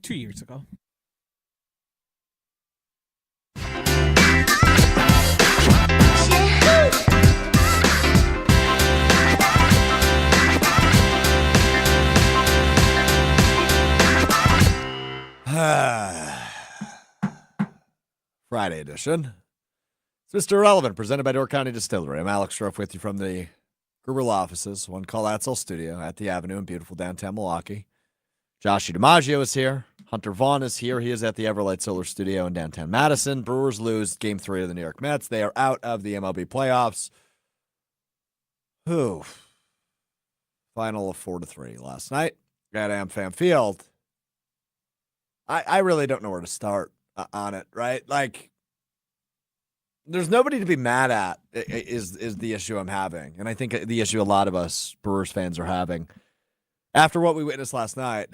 2 years ago. Friday edition. It's Mr. Irrelevant, presented by Door County Distillery. I'm Alex Strouf with you from the Gruberl offices, One Call Atzel Studio at the Avenue in beautiful downtown Milwaukee. Josh DiMaggio is here. Hunter Vaughn is here. He is at the Everlight Solar Studio in downtown Madison. Brewers lose Game 3 to the New York Mets. They are out of the MLB playoffs. Final of 4-3 last night at AmFam Field. I really don't know where to start on it, right? Like, there's nobody to be mad at is the issue I'm having. And I think the issue a lot of us Brewers fans are having. After what we witnessed last night,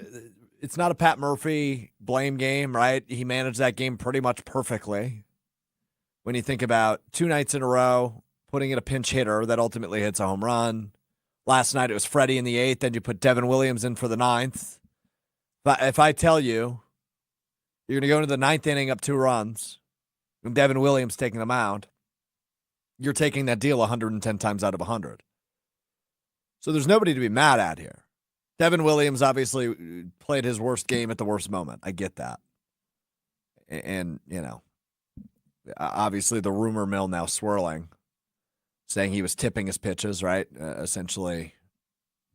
it's not a Pat Murphy blame game, right? He managed that game pretty much perfectly. When you think about 2 nights in a row, putting in a pinch hitter that ultimately hits a home run. Last night it was Freddie in the 8th, then you put Devin Williams in for the 9th. But if I tell you, you're going to go into the 9th inning up 2 runs, and Devin Williams taking the mound, you're taking that deal 110 times out of 100. So there's nobody to be mad at here. Devin Williams obviously played his worst game at the worst moment. I get that. And, you know, obviously the rumor mill now swirling, saying he was tipping his pitches, right? Essentially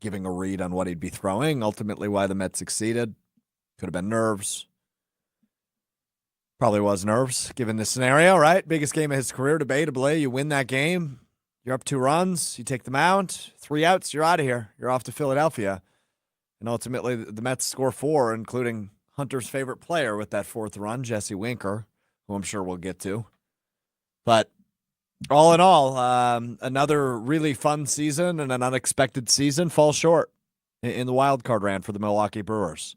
giving a read on what he'd be throwing. Ultimately why the Mets succeeded. Could have been nerves. Probably was nerves, given this scenario, right? Biggest game of his career, debatably. You win that game. You're up 2 runs. You take the mound. 3 outs. You're out of here. You're off to Philadelphia. And ultimately, the Mets score 4, including Hunter's favorite player with that 4th run, Jesse Winker, who I'm sure we'll get to. But all in all, another really fun season and an unexpected season falls short in the wild card round for the Milwaukee Brewers.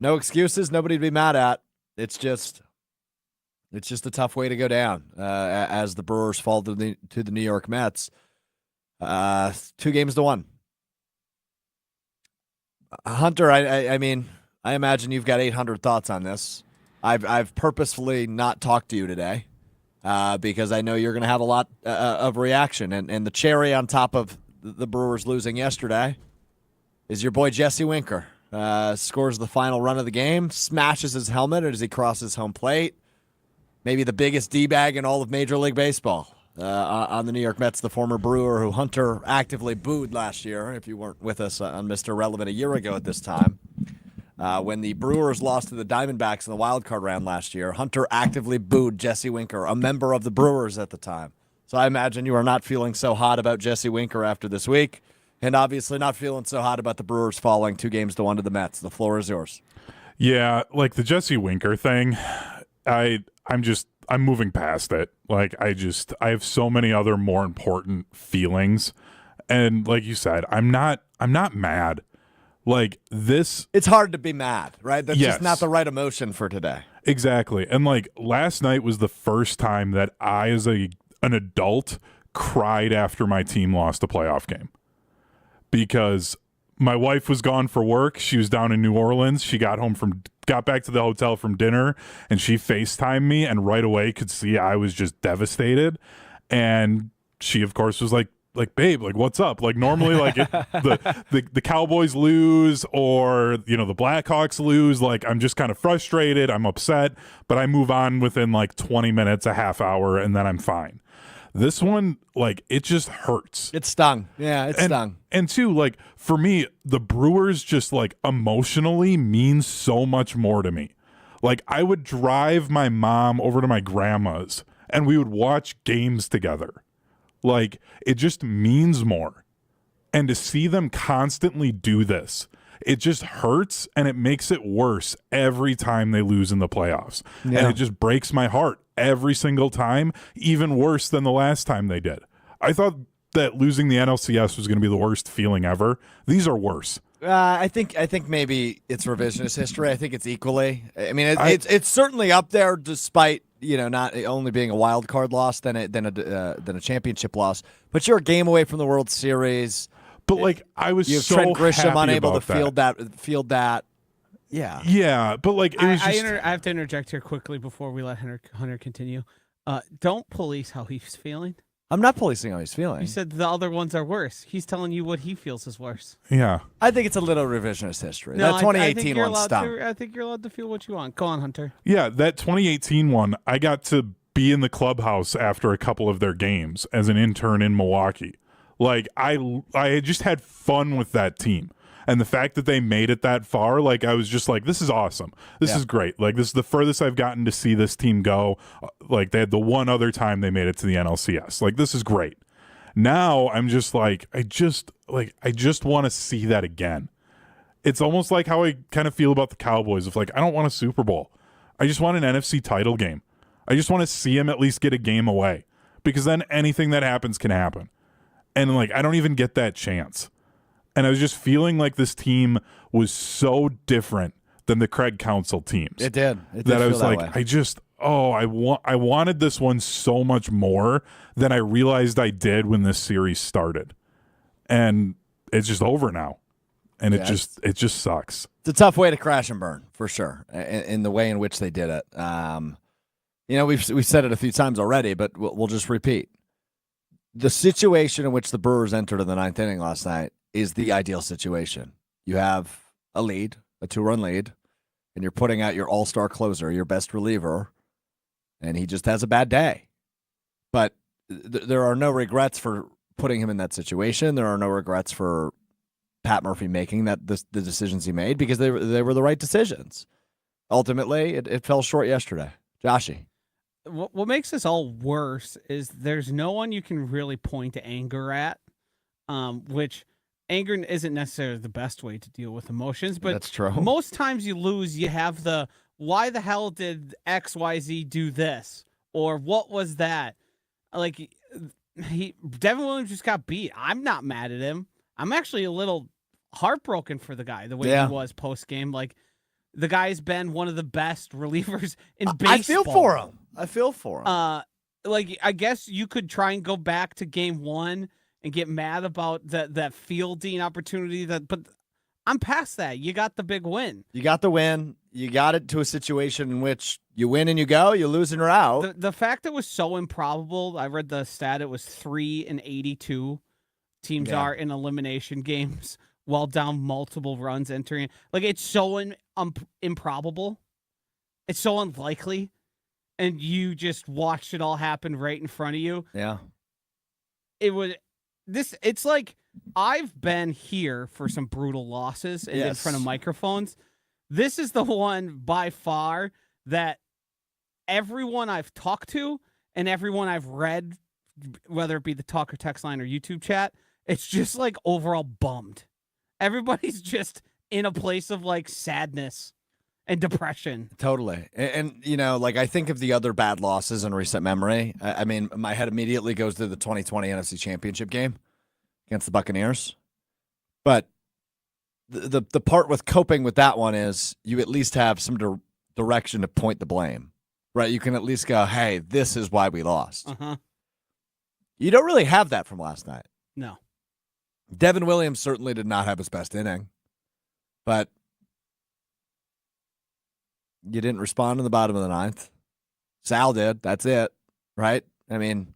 No excuses, nobody to be mad at. It's just a tough way to go down as the Brewers fall to the New York Mets. 2 games to 1. Hunter, I mean, I imagine you've got 800 thoughts on this. I've purposefully not talked to you today because I know you're going to have a lot of reaction. And the cherry on top of the Brewers losing yesterday is your boy Jesse Winker. Scores the final run of the game, smashes his helmet as he crosses home plate. Maybe the biggest D-bag in all of Major League Baseball on the New York Mets, the former Brewer who Hunter actively booed last year, if you weren't with us on Mr. Relevant a year ago at this time. When the Brewers lost to the Diamondbacks in the wild card round last year, Hunter actively booed Jesse Winker, a member of the Brewers at the time. So I imagine you are not feeling so hot about Jesse Winker after this week. And obviously not feeling so hot about the Brewers falling 2 games to 1 to the Mets. The floor is yours. Yeah, like the Jesse Winker thing, I'm moving past it. Like I have so many other more important feelings. And like you said, I'm not mad. Like this, it's hard to be mad, right? That's yes. Just not the right emotion for today. Exactly. And like last night was the first time that I as an adult cried after my team lost a playoff game. Because my wife was gone for work. She was down in New Orleans. She got back to the hotel from dinner, and she FaceTimed me, and right away could see I was just devastated. And she, of course, was like, babe, like, what's up? Like, normally, like, the Cowboys lose or, you know, the Blackhawks lose. Like, I'm just kind of frustrated. I'm upset, but I move on within, like, 20 minutes, a half hour, and then I'm fine. This one, like, it just hurts. It stung. Yeah, it stung. And two, like, for me, the Brewers just, like, emotionally mean so much more to me. Like, I would drive my mom over to my grandma's, and we would watch games together. Like, it just means more. And to see them constantly do this, it just hurts, and it makes it worse every time they lose in the playoffs. Yeah. And it just breaks my heart every single time, even worse than the last time they did. I thought that losing the NLCS was going to be the worst feeling ever. These are worse. I think maybe it's revisionist history. I think it's equally. I mean, it's certainly up there, despite not only being a wild card loss than a championship loss. But you're a game away from the World Series. But like I was you have so Trent Grisham happy unable about to field that. Yeah. Yeah, but like it was just I have to interject here quickly before we let Hunter continue. Don't police how he's feeling. I'm not policing how he's feeling. You said the other ones are worse. He's telling you what he feels is worse. yeah. I think it's a little revisionist history. No, That 2018 one I stunk. think you're allowed to feel what you want. Go on, Hunter. Yeah, that 2018 one, I got to be in the clubhouse after a couple of their games as an intern in Milwaukee. Like I just had fun with that team. And the fact that they made it that far, like I was just like, this is awesome. This is great. Like this is the furthest I've gotten to see this team go. Like they had the one other time they made it to the NLCS. Like this is great. Now I'm just like, I just want to see that again. It's almost like how I kind of feel about the Cowboys of like, I don't want a Super Bowl. I just want an NFC title game. I just want to see him at least get a game away, because then anything that happens can happen. And like, I don't even get that chance. And I was just feeling like this team was so different than the Craig Counsell teams. It did. That I was like, way. I wanted this one so much more than I realized I did when this series started. And it's just over now. And it just sucks. It's a tough way to crash and burn, for sure, in the way in which they did it. We've said it a few times already, but we'll just repeat. The situation in which the Brewers entered in the ninth inning last night is the ideal situation. You have a lead, a 2-run lead, and you're putting out your all-star closer, your best reliever, and he just has a bad day. But there are no regrets for putting him in that situation. There are no regrets for Pat Murphy making the decisions he made, because they were the right decisions. Ultimately, it fell short yesterday. Joshy. What makes this all worse is there's no one you can really point to anger at, which anger isn't necessarily the best way to deal with emotions. But that's true. Most times you lose, you have the, why the hell did XYZ do this? Or what was that? Like, Devin Williams just got beat. I'm not mad at him. I'm actually a little heartbroken for the guy, the way he was post-game. Like, the guy's been one of the best relievers in baseball. I feel for him. Like, I guess you could try and go back to game one and get mad about that fielding opportunity. But I'm past that. You got the big win. You got the win. You got it to a situation in which you win and you go, you lose and you're out. The fact it was so improbable, I read the stat, it was 3-82 teams are in elimination games while down multiple runs entering. Like, it's so improbable. It's so unlikely. And you just watched it all happen right in front of you. Yeah. It's like, I've been here for some brutal losses and in front of microphones. This is the one by far that everyone I've talked to and everyone I've read, whether it be the talk or text line or YouTube chat, it's just like overall bummed. Everybody's just in a place of like sadness and depression. Totally. And like, I think of the other bad losses in recent memory. I mean, my head immediately goes to the 2020 NFC Championship game against the Buccaneers. But the part with coping with that one is you at least have some direction to point the blame, right? You can at least go, hey, this is why we lost. Uh-huh. You don't really have that from last night. No. Devin Williams certainly did not have his best inning, but you didn't respond in the bottom of the ninth. Sal did. That's it, right? I mean,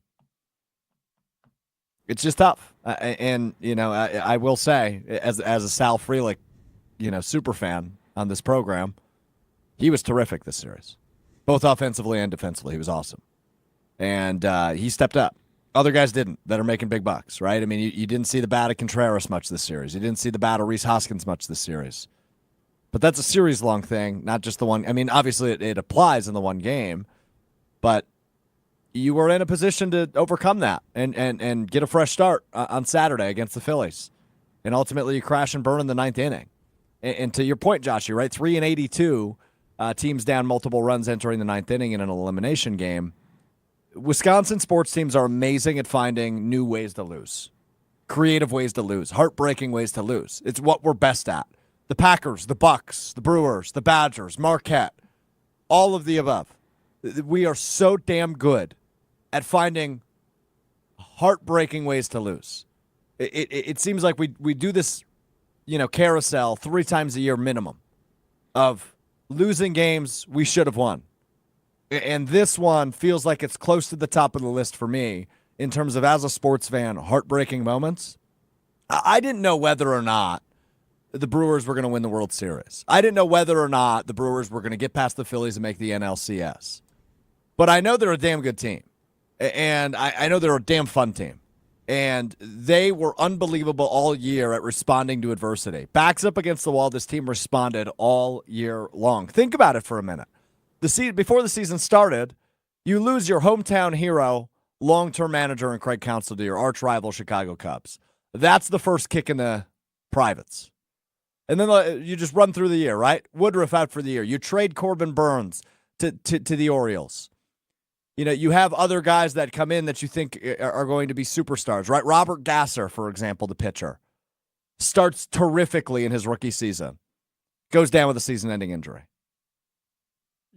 it's just tough. And I will say, as a Sal Frelick, super fan on this program, he was terrific this series, both offensively and defensively. He was awesome, and he stepped up. Other guys didn't, that are making big bucks, right? I mean, you didn't see the bat of Contreras much this series. You didn't see the bat of Rhys Hoskins much this series. But that's a series-long thing, not just the one. I mean, obviously it applies in the one game, but you were in a position to overcome that and get a fresh start on Saturday against the Phillies. And ultimately you crash and burn in the ninth inning. And to your point, Josh, you're right, 3-82, teams down multiple runs entering the ninth inning in an elimination game. Wisconsin sports teams are amazing at finding new ways to lose, creative ways to lose, heartbreaking ways to lose. It's what we're best at. The Packers, the Bucks, the Brewers, the Badgers, Marquette, all of the above. We are so damn good at finding heartbreaking ways to lose. It seems like we do this, carousel 3 times a year minimum of losing games we should have won. And this one feels like it's close to the top of the list for me in terms of, as a sports fan, heartbreaking moments. I didn't know whether or not the Brewers were going to win the World Series. I didn't know whether or not the Brewers were going to get past the Phillies and make the NLCS. But I know they're a damn good team. And I know they're a damn fun team. And they were unbelievable all year at responding to adversity. Backs up against the wall, this team responded all year long. Think about it for a minute. Before the season started, you lose your hometown hero, long-term manager, and Craig Counsell to your arch-rival Chicago Cubs. That's the first kick in the privates. And then you just run through the year, right? Woodruff out for the year. You trade Corbin Burns to the Orioles. You have other guys that come in that you think are going to be superstars, right? Robert Gasser, for example, the pitcher, starts terrifically in his rookie season. Goes down with a season-ending injury.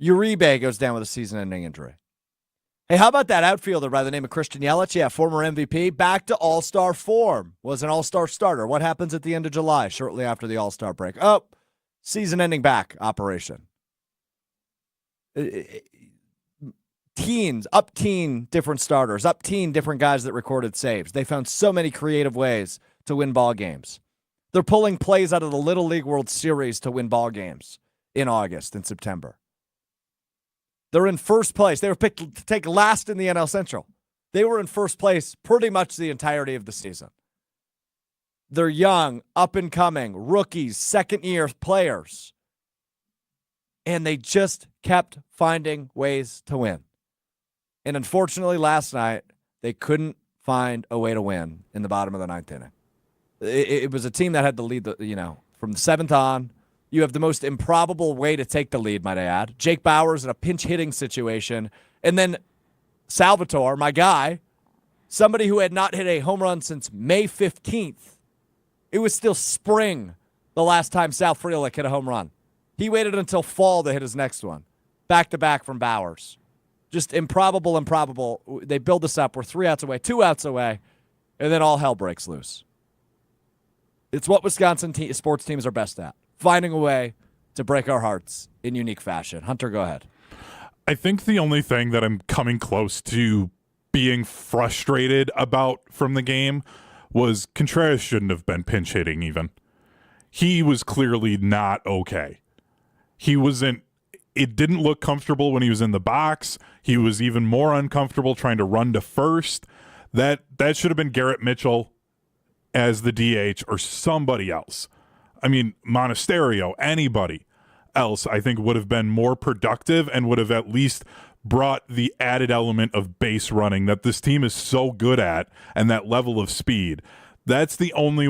Uribe goes down with a season-ending injury. Hey, how about that outfielder by the name of Christian Yelich? Yeah, former MVP, back to all-star form. Was an all-star starter. What happens at the end of July, shortly after the all-star break? Oh, season-ending back operation. Up teen different starters, up teen different guys that recorded saves. They found so many creative ways to win ball games. They're pulling plays out of the Little League World Series to win ball games in August and September. They're in first place. They were picked to take last in the NL Central. They were in first place pretty much the entirety of the season. They're young, up-and-coming, rookies, second-year players. And they just kept finding ways to win. And unfortunately, last night, they couldn't find a way to win in the bottom of the ninth inning. It was a team that had the lead, from the seventh on. You have the most improbable way to take the lead, might I add. Jake Bauers in a pinch-hitting situation. And then Salvatore, my guy, somebody who had not hit a home run since May 15th. It was still spring the last time Sal Frelick hit a home run. He waited until fall to hit his next one. Back-to-back from Bauers. Just improbable. They build this up. We're 3 outs away, 2 outs away, and then all hell breaks loose. It's what Wisconsin sports teams are best at. Finding a way to break our hearts in unique fashion. Hunter, go ahead. I think the only thing that I'm coming close to being frustrated about from the game was Contreras shouldn't have been pinch hitting even. He was clearly not okay. It didn't look comfortable when he was in the box. He was even more uncomfortable trying to run to first. That should have been Garrett Mitchell as the DH or somebody else. I mean, Monasterio, anybody else, I think would have been more productive and would have at least brought the added element of base running that this team is so good at and that level of speed. That's the only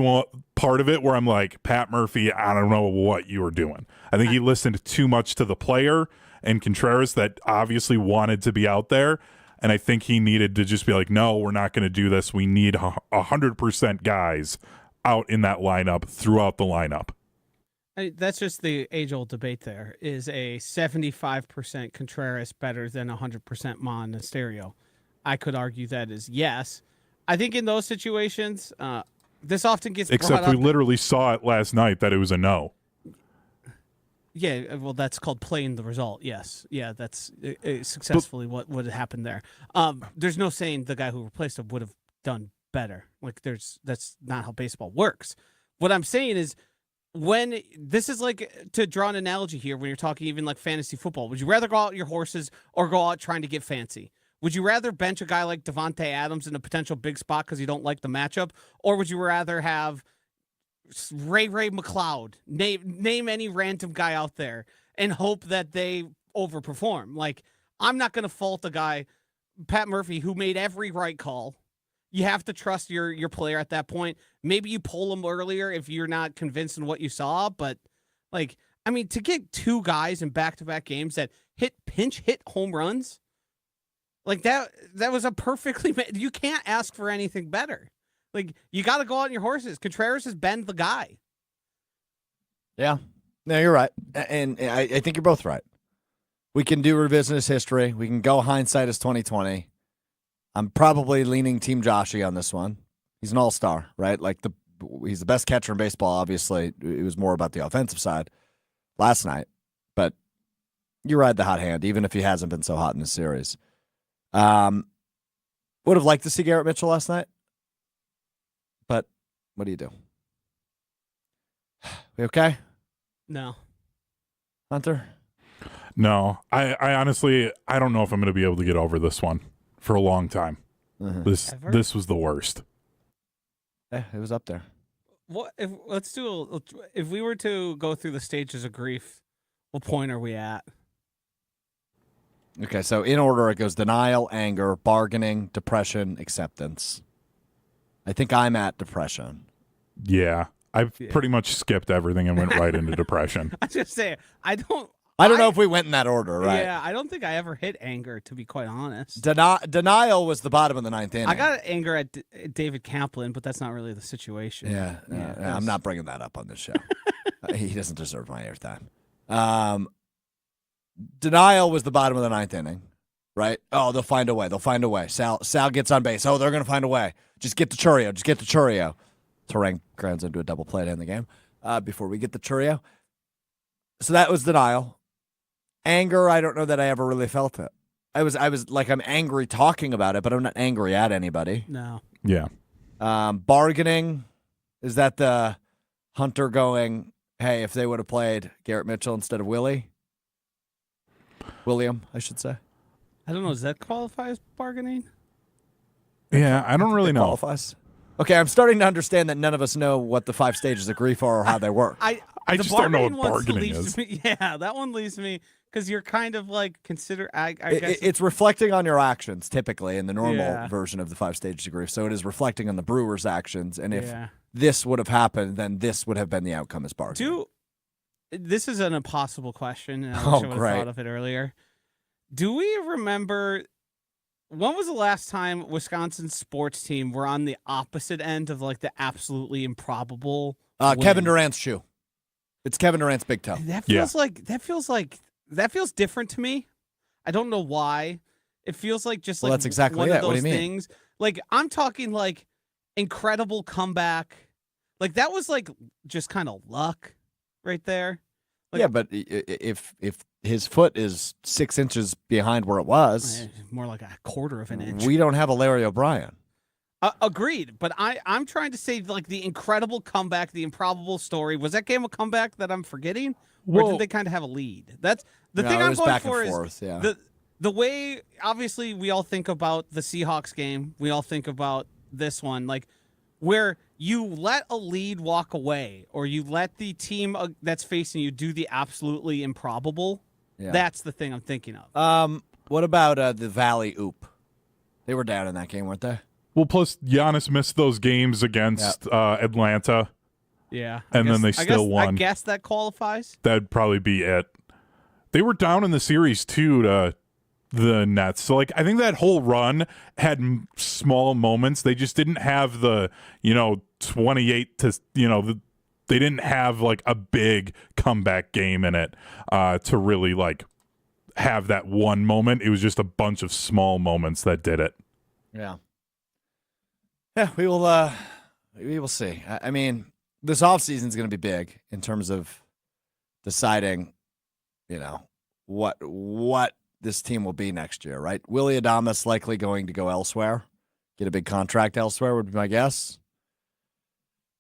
part of it where I'm like, Pat Murphy, I don't know what you were doing. I think he listened too much to the player and Contreras that obviously wanted to be out there. And I think he needed to just be like, no, we're not going to do this. We need 100% guys out in that lineup throughout the lineup. That's just the age-old debate there. Is a 75% Contreras better than 100% Monasterio? I could argue that is yes. I think in those situations, this often gets Except brought we literally saw it last night that it was a no. Yeah, well, that's called playing the result. Yes. Yeah, that's successfully what would have happened there. There's no saying the guy who replaced him would have done better. That's not how baseball works. What I'm saying is when this is like, to draw an analogy here, when you're talking even like fantasy football, would you rather go out your horses or go out trying to get fancy? Would you rather bench a guy like Devontae Adams in a potential big spot because you don't like the matchup? Or would you rather have Ray McLeod, name any random guy out there and hope that they overperform? Like, I'm not going to fault a guy, Pat Murphy, who made every right call. You have to trust your player at that point. Maybe you pull him earlier if you're not convinced in what you saw. But, like, I mean, to get two guys in back-to-back games that pinch hit home runs, like that was a perfectly, you can't ask for anything better. Like, you got to go out on your horses. Contreras has been the guy. Yeah. No, you're right. And I think you're both right. We can do revisionist history. We can go hindsight as 2020. I'm probably leaning Team Joshy on this one. He's an all-star, right? Like, he's the best catcher in baseball, obviously. It was more about the offensive side last night. but you ride the hot hand, even if he hasn't been so hot in the series. Would have liked to see Garrett Mitchell last night, but what do you do? We okay? No. Hunter? No. I honestly, I don't know if I'm going to be able to get over this one for a long time. Mm-hmm. This was the worst. Yeah, it was up there. What if if we were to go through the stages of grief, what point are we at? Okay, so in order it goes denial, anger, bargaining, depression, acceptance. I think I'm at depression. Yeah. I've pretty much skipped everything and went right into depression. I just say I don't know if we went in that order, right? Yeah, I don't think I ever hit anger, to be quite honest. Denial was the bottom of the 9th inning. I got anger at David Kaplan, but that's not really the situation. Yeah, I'm not bringing that up on this show. He doesn't deserve my airtime. Denial was the bottom of the 9th inning, right? Oh, they'll find a way. They'll find a way. Sal gets on base. Oh, they're going to find a way. Just get to Chourio. Terang grounds into a double play to end the game before we get the Chourio. So that was denial. Anger, I don't know that I ever really felt it. I was like, I'm angry talking about it, but I'm not angry at anybody. No. Yeah. Bargaining, is that the Hunter going, hey, if they would have played Garrett Mitchell instead of William, I should say. I don't know. Does that qualify as bargaining? Yeah, I don't really know. Qualifies. Okay, I'm starting to understand that none of us know what the 5 stages of grief are or how they work. I just don't know what bargaining is. Yeah, that one leaves me because you're kind of like consider. I guess it's reflecting on your actions typically in the normal version of the 5 stages of grief. So it is reflecting on the Brewers' actions, and if this would have happened, then this would have been the outcome as bargaining. This is an impossible question, and I wish I would have thought of it earlier. Do we remember when was the last time Wisconsin's sports team were on the opposite end of like the absolutely improbable? Kevin Durant's shoe. It's Kevin Durant's big toe. That feels different to me. I don't know why. It feels like just like that's exactly one it. of those What do you mean? things. Like I'm talking like incredible comeback. Like that was like just kind of luck right there. Like, yeah, but if his foot is 6 inches behind where it was, more like a quarter of an inch. We don't have a Larry O'Brien. Agreed, but I'm trying to say like the incredible comeback, the improbable story. Was that game a comeback that I'm forgetting, or did they kind of have a lead? That's the thing I'm going for is the way. Obviously, we all think about the Seahawks game. We all think about this one, like where you let a lead walk away, or you let the team that's facing you do the absolutely improbable. Yeah. That's the thing I'm thinking of. What about the Valley Oop? They were down in that game, weren't they? Well, plus Giannis missed those games against Atlanta. Yeah. Then they still won. I guess that qualifies. That'd probably be it. They were down in the series, too, to the Nets. So, like, I think that whole run had small moments. They just didn't have the, 28 to, they didn't have, like, a big comeback game in it to really, like, have that one moment. It was just a bunch of small moments that did it. Yeah. Yeah, we will see. I mean, this offseason is going to be big in terms of deciding, what this team will be next year, right? Willy Adames likely going to go elsewhere, get a big contract elsewhere would be my guess.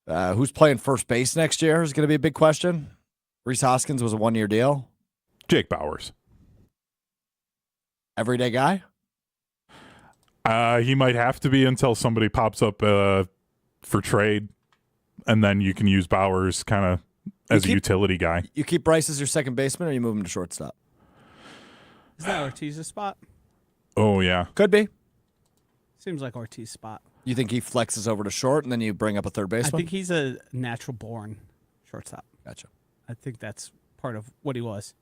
Who's playing first base next year is going to be a big question. Rhys Hoskins was a 1-year deal. Jake Bauers. Everyday guy? He might have to be until somebody pops up for trade, and then you can use Bauers kind of as a utility guy. You keep Bryce as your second baseman, or you move him to shortstop? Is that Ortiz's spot? Oh, yeah. Could be. Seems like Ortiz's spot. You think he flexes over to short, and then you bring up a third baseman? I think he's a natural-born shortstop. Gotcha. I think that's part of what he was.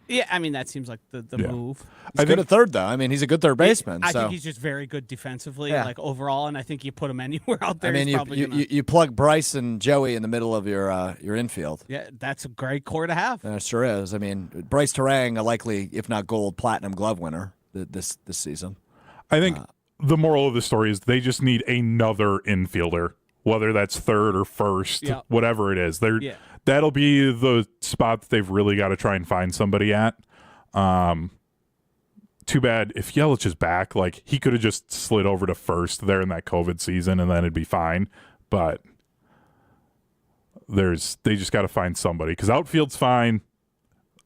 Yeah, I mean, that seems like the move. He's good at third, though. I mean, he's a good third baseman. I think he's just very good defensively, like overall, and I think you put him anywhere out there. I mean, you plug Bryce and Joey in the middle of your infield. Yeah, that's a great core to have. It sure is. I mean, Bryce Terang, a likely, if not gold, platinum glove winner this season. I think the moral of the story is they just need another infielder, whether that's third or first, whatever it is. that'll be the spot that they've really got to try and find somebody at. Too bad if Yelich is back, like he could have just slid over to first there in that COVID season and then it'd be fine. But they just got to find somebody because outfield's fine.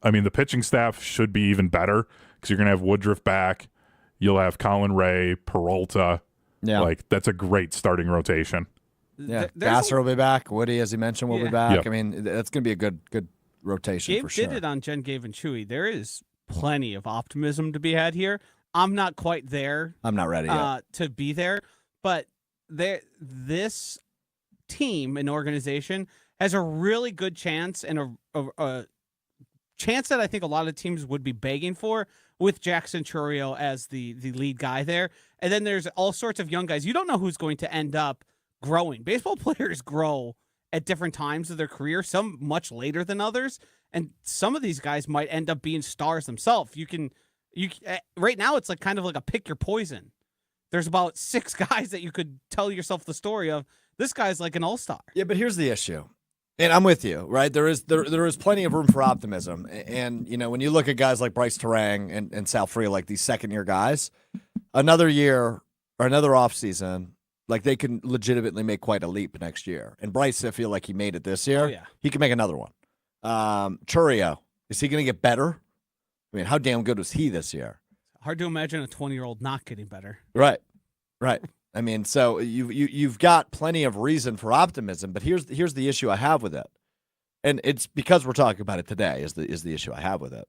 I mean, the pitching staff should be even better because you're going to have Woodruff back. You'll have Colin Ray, Peralta. Yeah. Like, that's a great starting rotation. Yeah, Gasser will be back. Woody, as you mentioned, will be back. Yep. I mean, that's going to be a good rotation Gabe for sure. did it on Jen, Gabe, and Chewy. There is plenty of optimism to be had here. I'm not quite there. I'm not ready yet. To be there, but this team and organization has a really good chance and a chance that I think a lot of teams would be begging for with Jackson Chourio as the lead guy there. And then there's all sorts of young guys. You don't know who's going to end up growing. Baseball players grow at different times of their career, some much later than others. And some of these guys might end up being stars themselves. You right now it's like kind of like a pick your poison. There's about 6 guys that you could tell yourself the story of. This guy's like an all-star. Yeah, but here's the issue. And I'm with you, right? There is plenty of room for optimism. And, you know, when you look at guys like Bryce Terang and Sal Free, like these second-year guys, another year or another offseason, like they can legitimately make quite a leap next year. And Bryce, I feel like he made it this year. Oh, yeah. He can make another one. Chourio, is he going to get better? I mean, how damn good was he this year? Hard to imagine a 20-year-old not getting better. Right. I mean, so you've got plenty of reason for optimism, but here's the issue I have with it, and it's because we're talking about it today is the issue I have with it.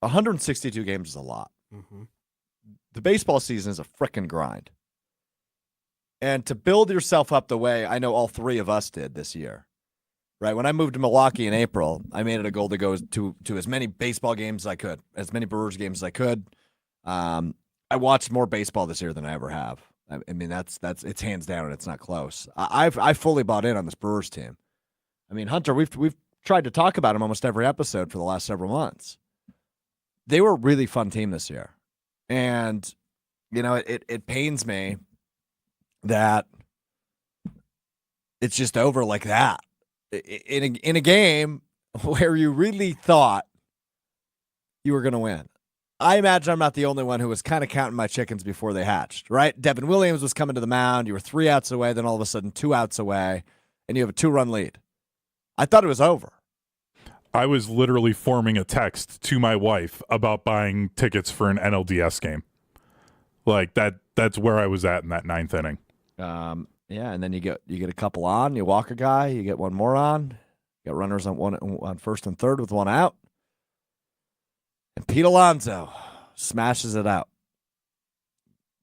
162 games is a lot. Mm-hmm. The baseball season is a frickin' grind, and to build yourself up the way I know all 3 of us did this year, right? When I moved to Milwaukee in April, I made it a goal to go to as many baseball games as I could, as many Brewers games as I could. I watched more baseball this year than I ever have. I mean, that's it's hands down, and it's not close. I fully bought in on this Brewers team. I mean, Hunter, we've tried to talk about him almost every episode for the last several months. They were a really fun team this year, and you know, it pains me that it's just over like that in a game where you really thought you were going to win. I imagine I'm not the only one who was kind of counting my chickens before they hatched, right? Devin Williams was coming to the mound. You were 3 outs away, then all of a sudden 2 outs away, and you have a 2-run lead. I thought it was over. I was literally forming a text to my wife about buying tickets for an NLDS game. Like that's where I was at in that 9th inning. Yeah, and then you get a couple on, you walk a guy, you get one more on, you got runners on first and third with 1 out. And Pete Alonso smashes it out.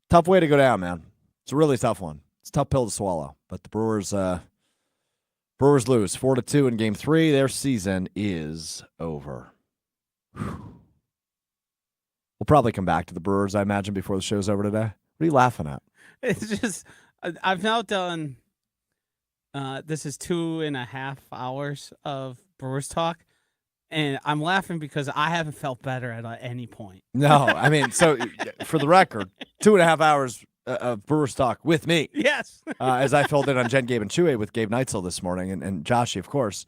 Tough way to go down, man. It's a really tough one. It's a tough pill to swallow. But the Brewers lose 4-2 in Game 3. Their season is over. We'll probably come back to the Brewers, I imagine, before the show's over today. What are you laughing at? It's just I've now done. This is 2.5 hours of Brewers talk. And I'm laughing because I haven't felt better at any point. No, I mean, so for the record, 2.5 hours of Brewers talk with me. Yes. As I filled in on Jen, Gabe, and Chewy with Gabe Neitzel this morning and Joshy, of course.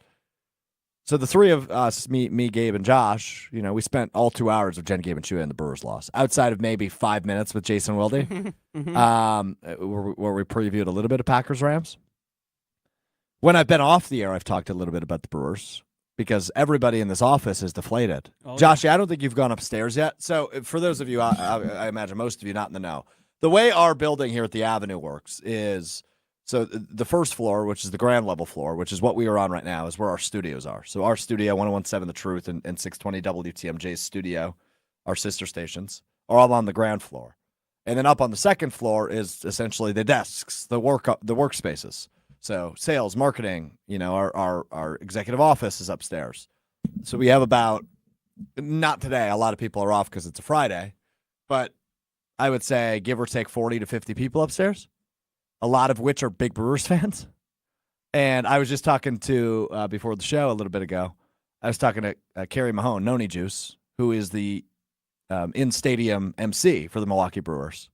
So the 3 of us, me, Gabe, and Josh, you know, we spent all 2 hours of Jen, Gabe, and Chewy and the Brewers loss. Outside of maybe 5 minutes with Jason Wilde, where we previewed a little bit of Packers-Rams. When I've been off the air, I've talked a little bit about the Brewers. Because everybody in this office is deflated. Oh, Joshy, I don't think you've gone upstairs yet. So for those of you, I imagine most of you not in the know, the way our building here at the Avenue works is, so the first floor, which is the ground level floor, which is what we are on right now, is where our studios are. So our studio, 101.7 The Truth and 620 WTMJ's studio, our sister stations, are all on the ground floor. And then up on the second floor is essentially the desks, the workspaces. So sales, marketing, you know, our executive office is upstairs. So we have about, not today, a lot of people are off because it's a Friday, but I would say give or take 40 to 50 people upstairs, a lot of which are big Brewers fans. And I was just talking to, before the show a little bit ago, I was talking to Carrie Mahone, Noni Juice, who is the in-stadium MC for the Milwaukee Brewers.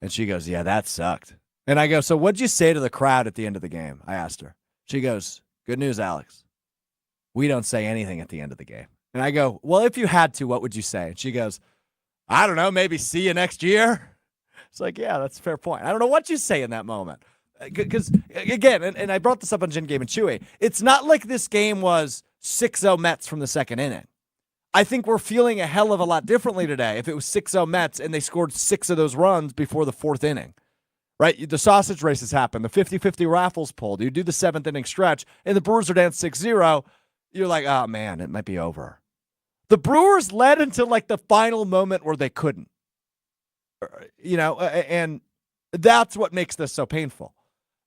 And she goes, yeah, that sucked. And I go, so what'd you say to the crowd at the end of the game? I asked her. She goes, Good news, Alex. We don't say anything at the end of the game. And I go, well, if you had to, what would you say? And she goes, I don't know, maybe see you next year. It's like, yeah, that's a fair point. I don't know what you say in that moment. Because, again, and I brought this up on Gin Game and Chewy, it's not like this game was 6-0 Mets from the second inning. I think we're feeling a hell of a lot differently today if it was 6-0 Mets and they scored 6 of those runs before the fourth inning. Right? The sausage races happen. The 50-50 raffles pulled. You do the seventh inning stretch, and the Brewers are down 6-0. You're like, oh, man, it might be over. The Brewers led until like the final moment where they couldn't. And that's what makes this so painful.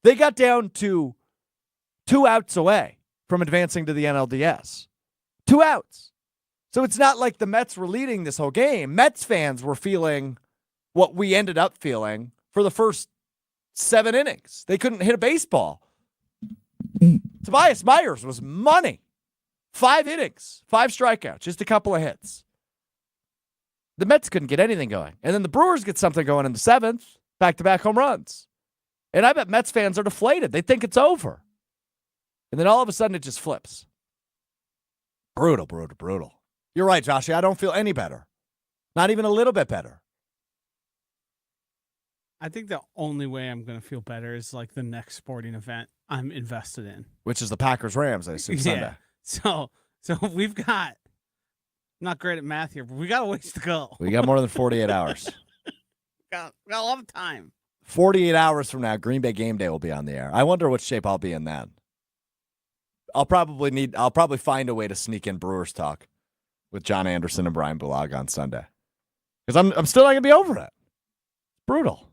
They got down to 2 outs away from advancing to the NLDS. 2 outs. So it's not like the Mets were leading this whole game. Mets fans were feeling what we ended up feeling for the first 7 innings. They couldn't hit a baseball. Tobias Myers was money. 5 innings, 5 strikeouts, just a couple of hits. The Mets couldn't get anything going. And then the Brewers get something going in the 7th, back-to-back home runs. And I bet Mets fans are deflated. They think it's over. And then all of a sudden it just flips. Brutal, brutal, brutal. You're right, Joshy. I don't feel any better. Not even a little bit better. I think the only way I'm going to feel better is like the next sporting event I'm invested in. Which is the Packers-Rams, I assume, Sunday. So we've got, not great at math here, but we got a ways to go. We got more than 48 hours. got a lot of time. 48 hours from now, Green Bay Game Day will be on the air. I wonder what shape I'll be in then. I'll probably find a way to sneak in Brewers talk with John Anderson and Brian Bulag on Sunday. Because I'm still not going to be over it. Brutal.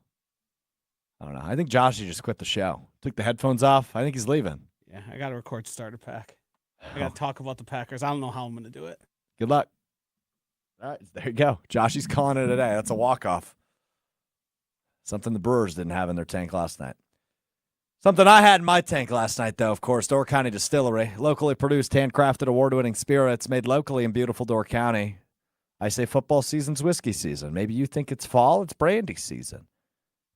I don't know. I think Joshy just quit the show. Took the headphones off. I think he's leaving. Yeah, I got to record starter pack. I got to talk about the Packers. I don't know how I'm going to do it. Good luck. All right, there you go. Joshy's calling it a day. That's a walk-off. Something the Brewers didn't have in their tank last night. Something I had in my tank last night, though, of course, Door County Distillery. Locally produced, handcrafted, award-winning spirits made locally in beautiful Door County. I say football season's whiskey season. Maybe you think it's fall. It's brandy season.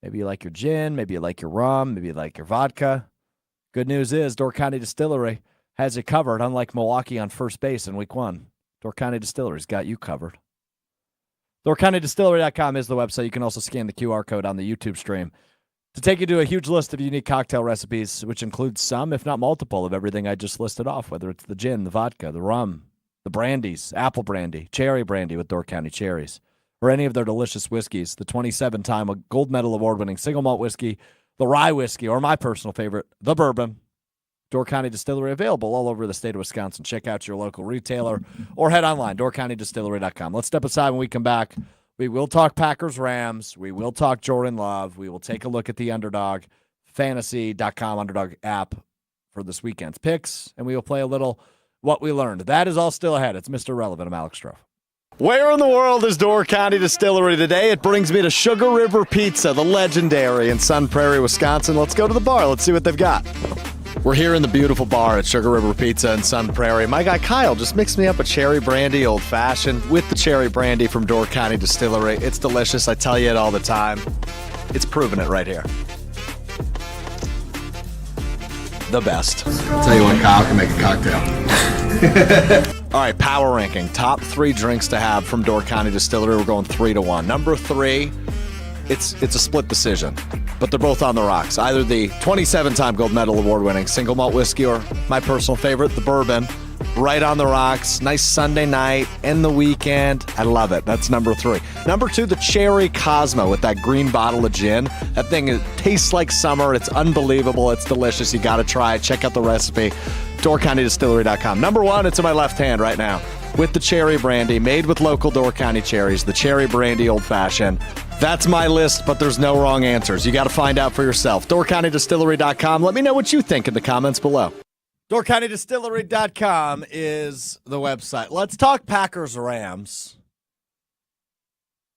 Maybe you like your gin. Maybe you like your rum. Maybe you like your vodka. Good news is Door County Distillery has you covered, unlike Milwaukee on first base in week 1. Door County Distillery's got you covered. DoorCountyDistillery.com is the website. You can also scan the QR code on the YouTube stream to take you to a huge list of unique cocktail recipes, which includes some, if not multiple, of everything I just listed off, whether it's the gin, the vodka, the rum, the brandies, apple brandy, cherry brandy with Door County cherries, or any of their delicious whiskeys, the 27-time gold medal award-winning single malt whiskey, the rye whiskey, or my personal favorite, the bourbon. Door County Distillery, available all over the state of Wisconsin. Check out your local retailer or head online, DoorCountyDistillery.com. Let's step aside when we come back. We will talk Packers-Rams. We will talk Jordan Love. We will take a look at the Underdog Fantasy.com Underdog app for this weekend's picks, and we will play a little What We Learned. That is all still ahead. It's Mr. Relevant. I'm Alex Strouf. Where in the world is Door County Distillery today? It brings me to Sugar River Pizza, the legendary in Sun Prairie, Wisconsin. Let's go to the bar. Let's see what they've got. We're here in the beautiful bar at Sugar River Pizza in Sun Prairie. My guy Kyle just mixed me up a cherry brandy old fashioned with the cherry brandy from Door County Distillery. It's delicious. I tell you it all the time. It's proving it right here. The best. I'll tell you what, Kyle can make a cocktail. All right, power ranking. Top 3 drinks to have from Door County Distillery. We're going 3-1. Number 3, it's a split decision, but they're both on the rocks. Either the 27-time gold medal award-winning single malt whiskey or my personal favorite, the bourbon. Right on the rocks. Nice Sunday night, end the weekend. I love it. That's number 3. Number 2, the Cherry Cosmo with that green bottle of gin. That thing, it tastes like summer. It's unbelievable. It's delicious. You got to try it. Check out the recipe. DoorCountyDistillery.com. Number 1, it's in my left hand right now with the cherry brandy made with local Door County cherries. The cherry brandy old fashioned. That's my list, but there's no wrong answers. You got to find out for yourself. DoorCountyDistillery.com. Let me know what you think in the comments below. DoorCountyDistillery.com is the website. Let's talk Packers-Rams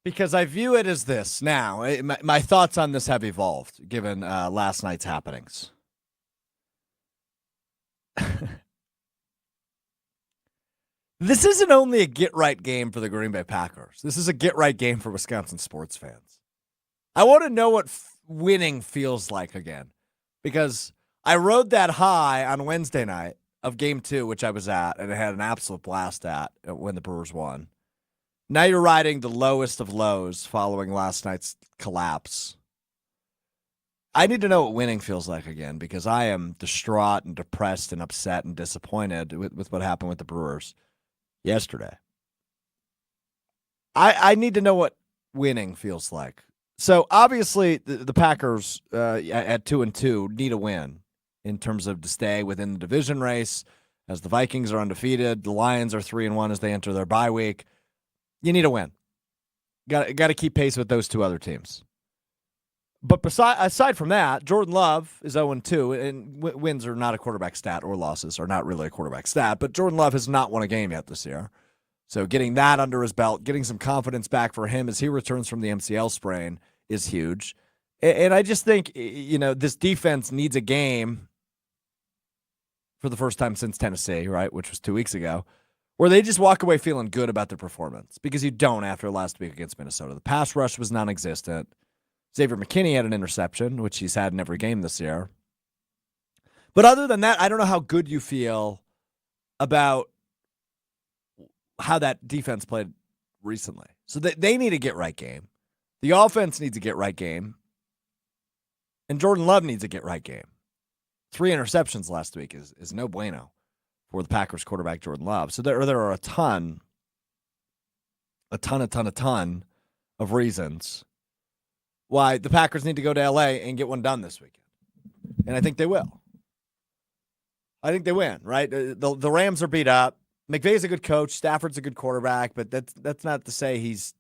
because I view it as this. Now, my thoughts on this have evolved given last night's happenings. This isn't only a get-right game for the Green Bay Packers. This is a get-right game for Wisconsin sports fans. I want to know what winning feels like again because I rode that high on Wednesday night of Game 2, which I was at, and I had an absolute blast at when the Brewers won. Now you're riding the lowest of lows following last night's collapse. I need to know what winning feels like again, because I am distraught and depressed and upset and disappointed with what happened with the Brewers yesterday. I need to know what winning feels like. So obviously the Packers at 2-2 need a win in terms of to stay within the division race, as the Vikings are undefeated. The Lions are 3-1 as they enter their bye week. You need a win. Got to keep pace with those two other teams. But aside from that, Jordan Love is 0-2, and wins are not a quarterback stat, or losses are not really a quarterback stat, but Jordan Love has not won a game yet this year. So getting that under his belt, getting some confidence back for him as he returns from the MCL sprain is huge. And I just think, this defense needs a game for the first time since Tennessee, right, which was 2 weeks ago, where they just walk away feeling good about their performance, because you don't after last week against Minnesota. The pass rush was non-existent. Xavier McKinney had an interception, which he's had in every game this year. But other than that, I don't know how good you feel about how that defense played recently. So they need a get-right game. The offense needs a get-right game. And Jordan Love needs a get-right game. 3 interceptions last week is no bueno for the Packers quarterback Jordan Love. So there are a ton of reasons why the Packers need to go to L.A. and get one done this weekend. And I think they will. I think they win, right? The Rams are beat up. McVay's a good coach. Stafford's a good quarterback, but that's not to say he's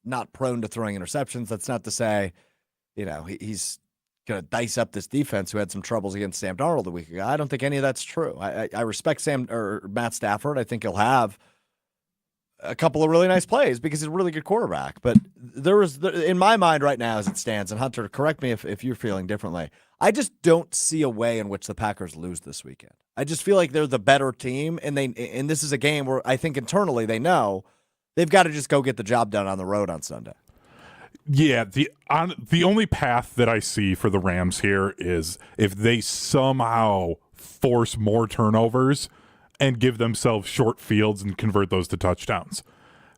not prone to throwing interceptions. That's not to say, he's going to dice up this defense who had some troubles against Sam Darnold a week ago. I don't think any of that's true. I respect Matt Stafford. I think he'll have a couple of really nice plays because he's a really good quarterback. But in my mind right now as it stands, and Hunter, correct me if you're feeling differently, I just don't see a way in which the Packers lose this weekend. I just feel like they're the better team, and this is a game where I think internally they know they've got to just go get the job done on the road on Sunday. Yeah, the only path that I see for the Rams here is if they somehow force more turnovers and give themselves short fields and convert those to touchdowns.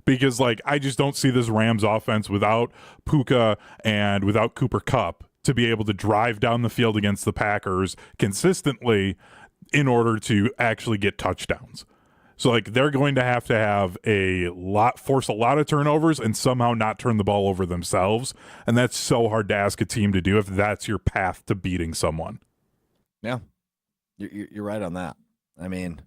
Because, I just don't see this Rams offense without Puka and without Cooper Kupp to be able to drive down the field against the Packers consistently in order to actually get touchdowns. So, they're going to have force a lot of turnovers and somehow not turn the ball over themselves. And that's so hard to ask a team to do if that's your path to beating someone. Yeah, you're right on that. I mean,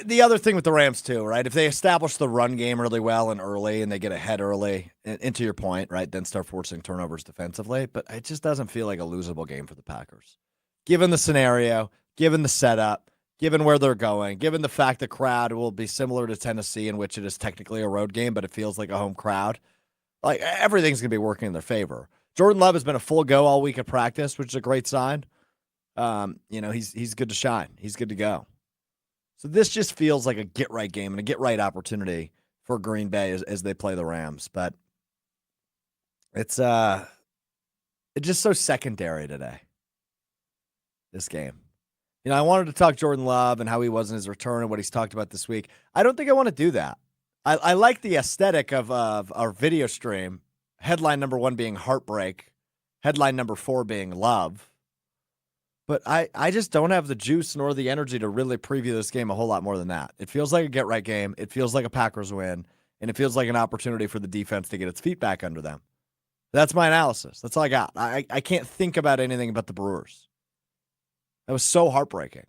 the other thing with the Rams too, right? If they establish the run game really well and early and they get ahead early, and to your point, right, then start forcing turnovers defensively. But it just doesn't feel like a losable game for the Packers. Given the scenario, given the setup, given where they're going, given the fact the crowd will be similar to Tennessee, in which it is technically a road game, but it feels like a home crowd, everything's going to be working in their favor. Jordan Love has been a full go all week at practice, which is a great sign. He's good to shine. He's good to go. So this just feels like a get-right game and a get-right opportunity for Green Bay as they play the Rams. But it's just so secondary today, this game. I wanted to talk Jordan Love and how he was in his return and what he's talked about this week. I don't think I want to do that. I like the aesthetic of our video stream, headline number 1 being Heartbreak, headline number 4 being Love. But I just don't have the juice nor the energy to really preview this game a whole lot more than that. It feels like a get-right game. It feels like a Packers win. And it feels like an opportunity for the defense to get its feet back under them. That's my analysis. That's all I got. I can't think about anything about the Brewers. That was so heartbreaking.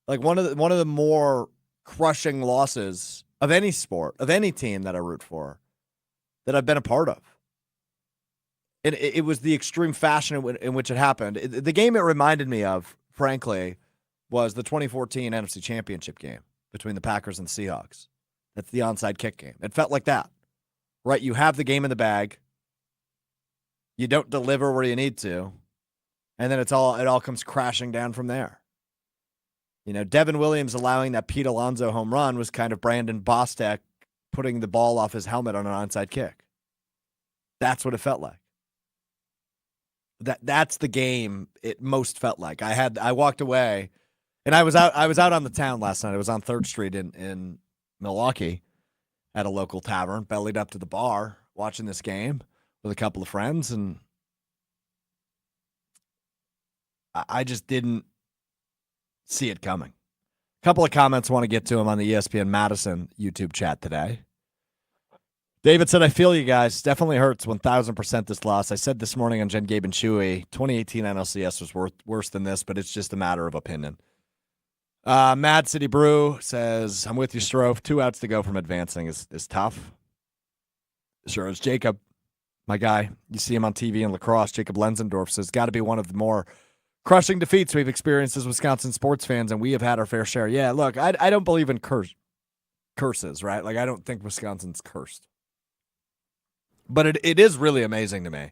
One of the more crushing losses of any sport, of any team that I root for, that I've been a part of. And it was the extreme fashion in which it happened. The game it reminded me of, frankly, was the 2014 NFC Championship game between the Packers and the Seahawks. That's the onside kick game. It felt like that, right? You have the game in the bag. You don't deliver where you need to. And then it all comes crashing down from there. Devin Williams allowing that Pete Alonso home run was kind of Brandon Bostek putting the ball off his helmet on an onside kick. That's what it felt like. That's the game it most felt like. I walked away, and I was out on the town last night. I was on 3rd Street in Milwaukee at a local tavern, bellied up to the bar, watching this game with a couple of friends, and I just didn't see it coming. A couple of comments I want to get to him on the ESPN Madison YouTube chat today. David said, I feel you guys. Definitely hurts 1,000% this loss. I said this morning on Jen, Gabe, and Chewy, 2018 NLCS was worse than this, but it's just a matter of opinion. Mad City Brew says, I'm with you, Strouf. 2 outs to go from advancing is tough. Sure is. Jacob, my guy, you see him on TV in lacrosse. Jacob Lenzendorf says, got to be one of the more crushing defeats we've experienced as Wisconsin sports fans, and we have had our fair share. Yeah, look, I don't believe in curses, right? Like, I don't think Wisconsin's cursed. But it is really amazing to me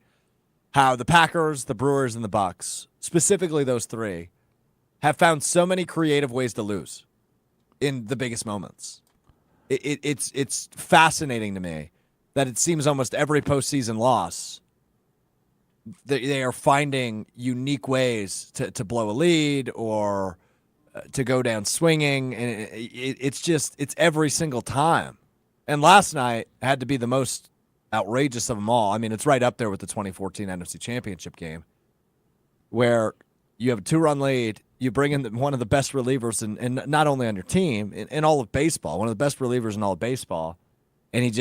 how the Packers, the Brewers, and the Bucks, specifically those 3, have found so many creative ways to lose in the biggest moments. It's fascinating to me that it seems almost every postseason loss, they are finding unique ways to blow a lead or to go down swinging, and it's every single time. And last night had to be the most outrageous of them all. I mean, it's right up there with the 2014 NFC Championship game, where you have a 2-run lead, you bring in one of the best relievers, and not only on your team, in all of baseball, one of the best relievers in all of baseball, and you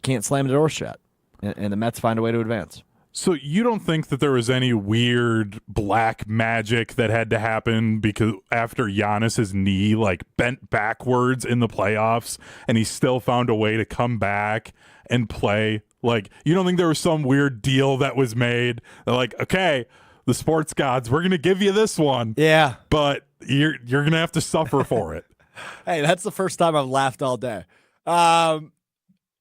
can't slam the door shut, and the Mets find a way to advance. So you don't think that there was any weird black magic that had to happen because after Giannis's knee bent backwards in the playoffs and he still found a way to come back and play? Like, you don't think there was some weird deal that was made? They're like, okay, the sports gods, we're going to give you this one. Yeah. But you're going to have to suffer for it. Hey, that's the first time I've laughed all day.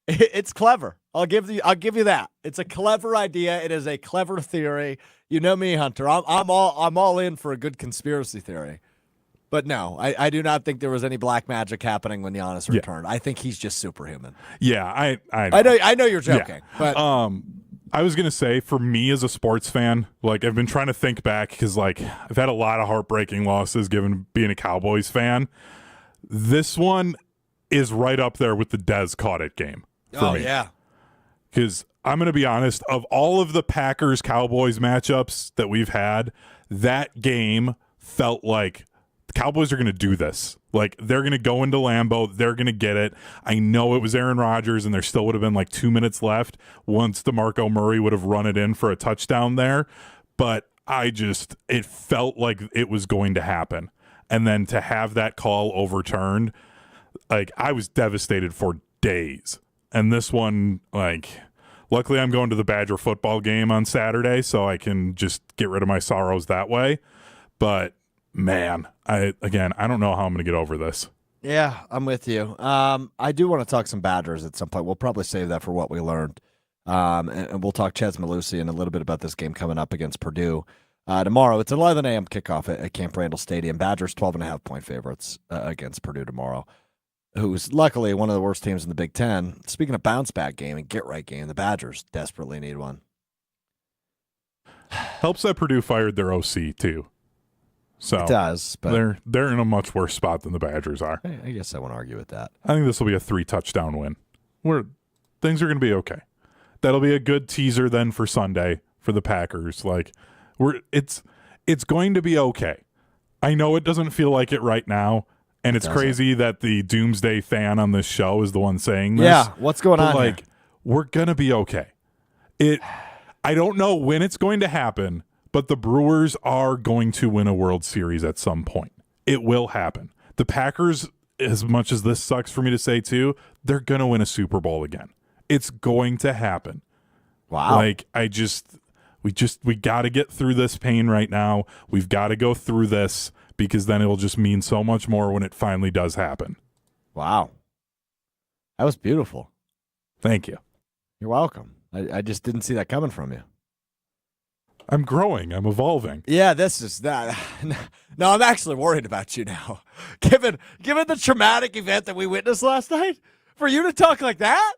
It's clever. I'll give you that. It's a clever idea. It is a clever theory. You know me, Hunter. I'm all in for a good conspiracy theory. But no, I do not think there was any black magic happening when Giannis returned. I think he's just superhuman. Yeah, I know you're joking. Yeah. But I was gonna say, for me as a sports fan, I've been trying to think back because I've had a lot of heartbreaking losses given being a Cowboys fan. This one is right up there with the Dez caught it game for me. Yeah. Because I'm going to be honest, of all of the Packers-Cowboys matchups that we've had, that game felt like the Cowboys are going to do this. They're going to go into Lambeau. They're going to get it. I know it was Aaron Rodgers, and there still would have been 2 minutes left once DeMarco Murray would have run it in for a touchdown there. But it felt like it was going to happen. And then to have that call overturned, I was devastated for days. And this one, luckily I'm going to the Badger football game on Saturday, so I can just get rid of my sorrows that way. But, man, I don't know how I'm going to get over this. Yeah, I'm with you. I do want to talk some Badgers at some point. We'll probably save that for what we learned. And we'll talk Chaz Malusi and a little bit about this game coming up against Purdue tomorrow. It's an 11 a.m. kickoff at Camp Randall Stadium. Badgers 12.5-point favorites against Purdue tomorrow, who's luckily one of the worst teams in the Big Ten. Speaking of bounce-back game and get-right game, the Badgers desperately need one. Helps that Purdue fired their OC, too. So it does, but they're in a much worse spot than the Badgers are. I guess I won't argue with that. I think this will be a 3-touchdown win. Things are going to be okay. That'll be a good teaser then for Sunday for the Packers. It's going to be okay. I know it doesn't feel like it right now. And it's crazy that the doomsday fan on this show is the one saying this. Yeah, what's going on here? We're going to be okay. I don't know when it's going to happen, but the Brewers are going to win a World Series at some point. It will happen. The Packers, as much as this sucks for me to say too, they're going to win a Super Bowl again. It's going to happen. Wow. We got to get through this pain right now. We've got to go through this, because then it'll just mean so much more when it finally does happen. Wow. That was beautiful. Thank you. You're welcome. I just didn't see that coming from you. I'm growing. I'm evolving. Yeah, this is that. No, I'm actually worried about you now. Given the traumatic event that we witnessed last night, for you to talk like that,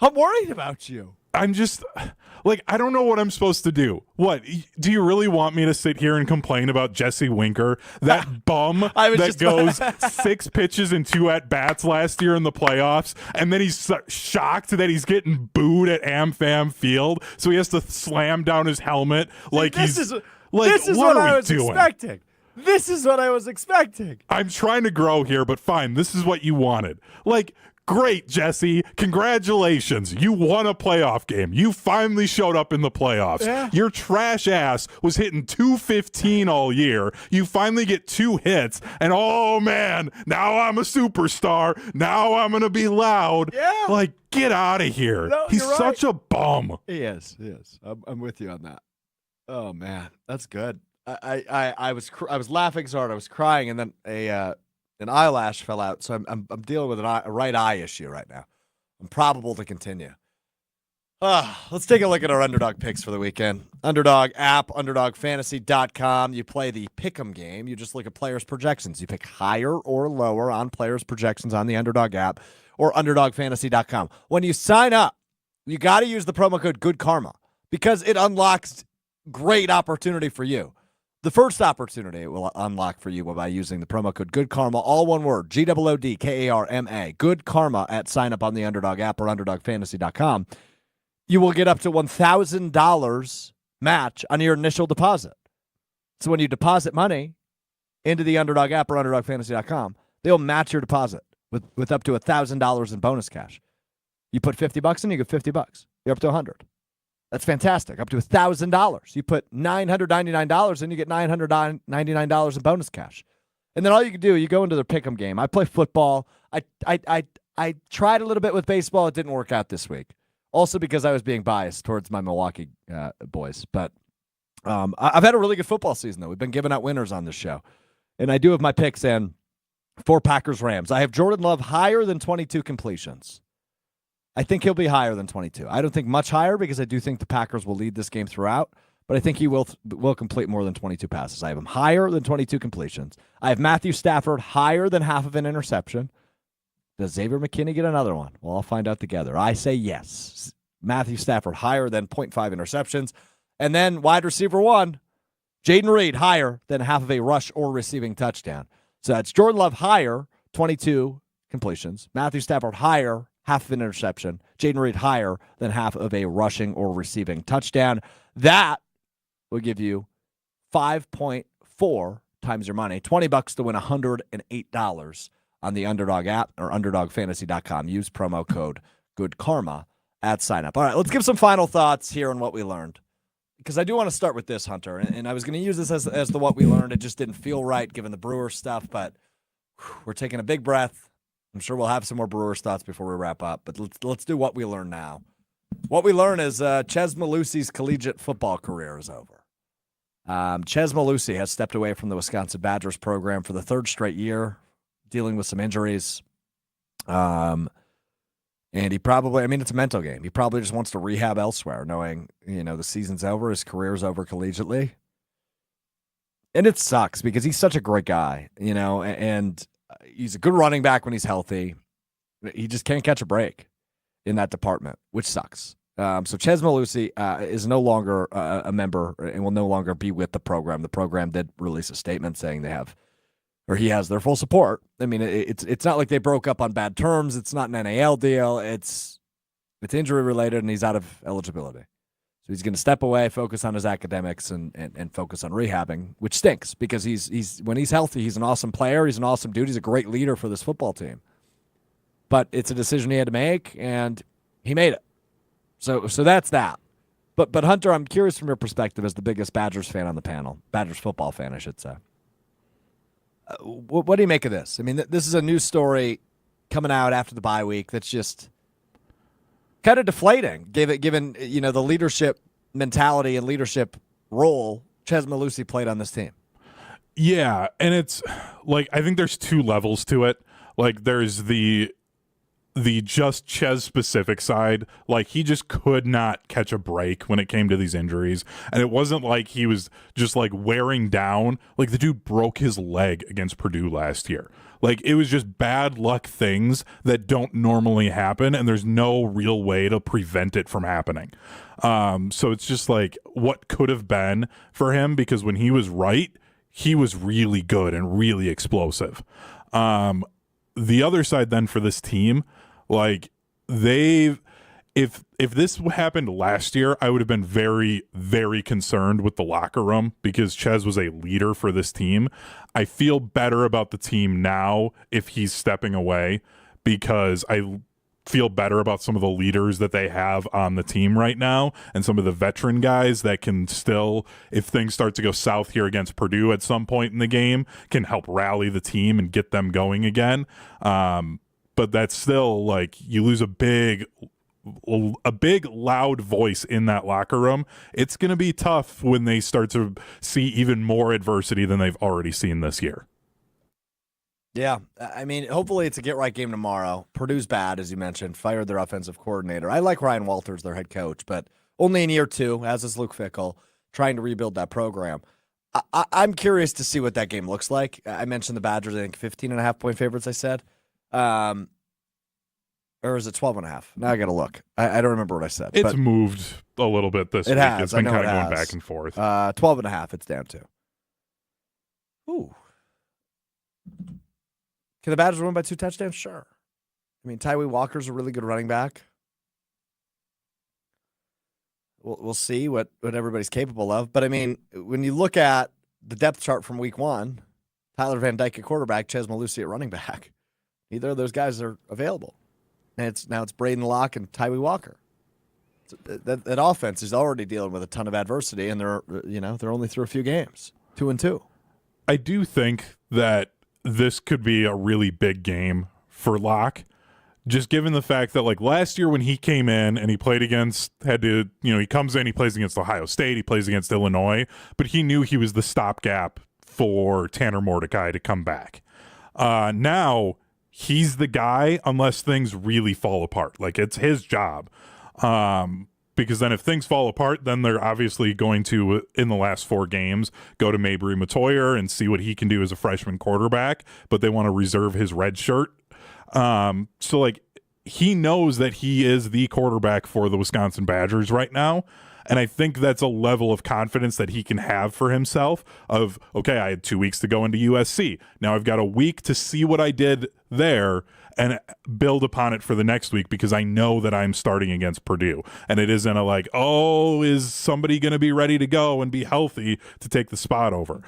I'm worried about you. I'm just like, I don't know what I'm supposed to do. What do you really want me to sit here and complain about Jesse Winker, that bum that goes 6 pitches and 2 at bats last year in the playoffs, and then he's shocked that he's getting booed at AmFam Field, so he has to slam down his helmet like this he's is like, this is what I was expecting. This is what I was expecting. I'm trying to grow here, but fine. This is what you wanted. Like, great, Jesse. Congratulations. You won a playoff game. You finally showed up in the playoffs. Yeah. Your trash ass was hitting 215 all year. You finally get 2 hits, and oh, man, now I'm a superstar. Now I'm going to be loud. Yeah. Like, get out of here. No, He's you're right. such a bum. He is. I'm with you on that. Oh, man, that's good. I was laughing so hard I was crying, and then an eyelash fell out, so I'm dealing with a right eye issue right now. I'm probable to continue. Let's take a look at our Underdog picks for the weekend. Underdog app, UnderdogFantasy.com. You play the Pick'em game. You just look at players' projections. You pick higher or lower on players' projections on the Underdog app or UnderdogFantasy.com. When you sign up, you got to use the promo code Good Karma because it unlocks great opportunity for you. The first opportunity it will unlock for you by using the promo code Good Karma, all one word, GOODKARMA, Good Karma at sign up on the Underdog app or UnderdogFantasy.com. You will get up to $1,000 match on your initial deposit. So when you deposit money into the Underdog app or UnderdogFantasy.com, they'll match your deposit with up to $1,000 in bonus cash. You put $50 in, you get $50. You're up to $100. That's fantastic. Up to $1,000. You put $999 in, you get $999 in bonus cash. And then all you can do, you go into the Pick'em game. I play football. I tried a little bit with baseball. It didn't work out this week. Also because I was being biased towards my Milwaukee boys. But I've had a really good football season, though. We've been giving out winners on this show. And I do have my picks in for Packers-Rams. I have Jordan Love higher than 22 completions. I think he'll be higher than 22. I don't think much higher because I do think the Packers will lead this game throughout, but I think he will complete more than 22 passes. I have him higher than 22 completions. I have Matthew Stafford higher than half of an interception. Does Xavier McKinney get another one? Well, I'll find out together. I say yes. Matthew Stafford higher than 0.5 interceptions. And then wide receiver 1, Jaden Reed higher than half of a rush or receiving touchdown. So that's Jordan Love higher, 22 completions. Matthew Stafford higher, half of an interception. Jaden Reed higher than half of a rushing or receiving touchdown. That will give you 5.4 times your money. $20 to win $108 on the Underdog app or UnderdogFantasy.com. Use promo code Good Karma at sign up. All right, let's give some final thoughts here on what we learned. Because I do want to start with this, Hunter, and I was going to use this as the what we learned. It just didn't feel right given the Brewers stuff, but we're taking a big breath. I'm sure we'll have some more Brewers thoughts before we wrap up, but let's do what we learn now. What we learn is Chez Malusi's collegiate football career is over. Chez Malusi has stepped away from the Wisconsin Badgers program for the 3rd straight year, dealing with some injuries. And he probably, it's a mental game. He probably just wants to rehab elsewhere, knowing, the season's over, his career's over collegiately. And it sucks because he's such a great guy, and he's a good running back when he's healthy. He just can't catch a break in that department, which sucks. So Chez Malusi is no longer a member and will no longer be with the program. The program did release a statement saying he has their full support. It's not like they broke up on bad terms. It's not an NAL deal. It's injury related, and he's out of eligibility. So he's going to step away, focus on his academics, and focus on rehabbing, which stinks because he's when he's healthy, he's an awesome player. He's an awesome dude. He's a great leader for this football team. But it's a decision he had to make, and he made it. So that's that. But Hunter, I'm curious from your perspective as the biggest Badgers fan on the panel, Badgers football fan, I should say. What do you make of this? This is a news story coming out after the bye week that's just kind of deflating, given the leadership mentality and leadership role Chez Malusi played on this team. Yeah, and it's like I think there's 2 levels to it. Like there's the the just Ches specific side, like he just could not catch a break when it came to these injuries. And it wasn't like he was just like wearing down. Like the dude broke his leg against Purdue last year. Like it was just bad luck things that don't normally happen, and there's no real way to prevent it from happening. So it's just like what could have been for him, because when he was right, he was really good and really explosive. The other side then for this team, like if this happened last year, I would have been very, very concerned with the locker room because Ches was a leader for this team. I feel better about the team now if he's stepping away, because I feel better about some of the leaders that they have on the team right now and some of the veteran guys that can still, if things start to go south here against Purdue at some point in the game, can help rally the team and get them going again. But that's still like you lose a big loud voice in that locker room. It's going to be tough when they start to see even more adversity than they've already seen this year. Yeah, I mean, hopefully it's a get-right game tomorrow. Purdue's bad, as you mentioned, fired their offensive coordinator. I like Ryan Walters, their head coach, but only in year 2, as is Luke Fickell, trying to rebuild that program. I'm curious to see what that game looks like. I mentioned the Badgers, I think 15.5-point favorites, I said. Or is it 12.5? Now I got to look. I don't remember what I said. It's moved a little bit this week. It's been kind of going back and forth. 12.5 it's down to. Ooh. Can the Badgers win by 2 touchdowns? Sure. I mean, Tyree Walker's a really good running back. We'll see what everybody's capable of. But, I mean, when you look at the depth chart from week 1, Tyler Van Dyke at quarterback, Ches Malusi at running back, neither of those guys are available. And now it's Braden Locke and Tyree Walker. That offense is already dealing with a ton of adversity, and they're only through a few games, 2-2. I do think that this could be a really big game for Locke, just given the fact that like last year when he came in and he played against, he comes in, he plays against Ohio State, he plays against Illinois, but he knew he was the stopgap for Tanner Mordecai to come back. Now he's the guy unless things really fall apart. Like it's his job. Because then if things fall apart, then they're obviously going to, in the last 4 games, go to Mabry Matoyer and see what he can do as a freshman quarterback, but they want to reserve his red shirt. So, like, he knows that he is the quarterback for the Wisconsin Badgers right now, and I think that's a level of confidence that he can have for himself of, okay, I had 2 weeks to go into USC. Now I've got a week to see what I did there and build upon it for the next week because I know that I'm starting against Purdue. And it isn't a like, oh, is somebody going to be ready to go and be healthy to take the spot over?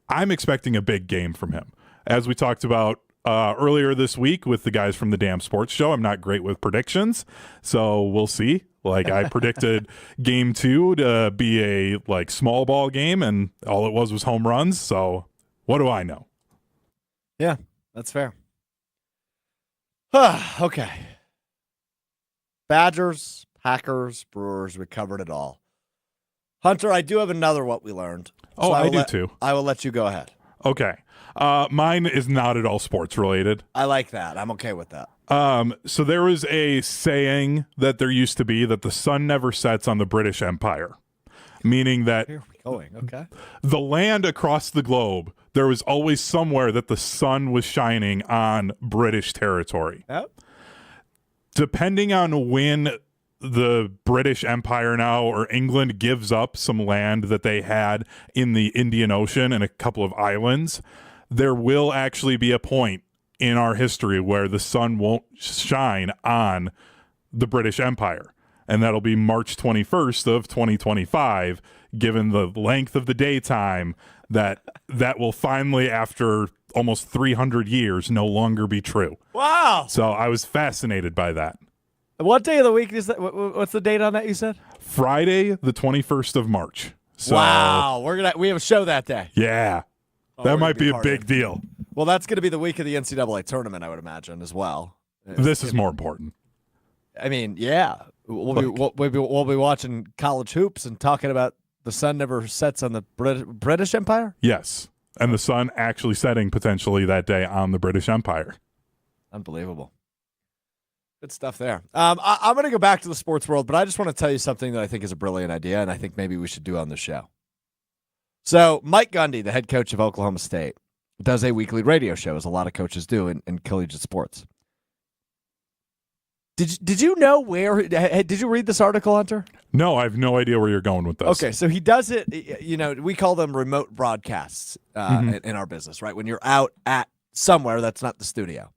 I'm expecting a big game from him. As we talked about earlier this week with the guys from the Damn Sports Show, I'm not great with predictions, so we'll see. Like I predicted game 2 to be a like small ball game, and all it was home runs. So what do I know? Yeah, that's fair. Okay. Badgers, Packers, Brewers, we covered it all. Hunter, I do have another what we learned. So I do too. I will let you go ahead. Okay. Mine is not at all sports related. I like that. I'm okay with that. So there was a saying that there used to be that the sun never sets on the British Empire, meaning that Here we're going. Okay. the land across the globe, there was always somewhere that the sun was shining on British territory. Yep. Depending on when the British Empire now or England gives up some land that they had in the Indian Ocean and a couple of islands, there will actually be a point in our history where the sun won't shine on the British Empire. And that'll be March 21st of 2025, given the length of the daytime that will finally, after almost 300 years, no longer be true. Wow. So I was fascinated by that. What day of the week is that? What's the date on that you said? Friday, the 21st of March. So, wow. We have a show that day. Yeah. That might be a big deal. Well, that's going to be the week of the NCAA tournament, I would imagine, as well. This is more important. I mean, yeah. We'll be watching college hoops and talking about the sun never sets on the British Empire? Yes. And the sun actually setting potentially that day on the British Empire. Unbelievable. Good stuff there. I'm going to go back to the sports world, but I just want to tell you something that I think is a brilliant idea, and I think maybe we should do on the show. So Mike Gundy, the head coach of Oklahoma State, does a weekly radio show, as a lot of coaches do in collegiate sports. Did you know where? Did you read this article, Hunter? No, I have no idea where you're going with this. Okay, so he does it. We call them remote broadcasts in our business, right? When you're out at somewhere that's not the studio.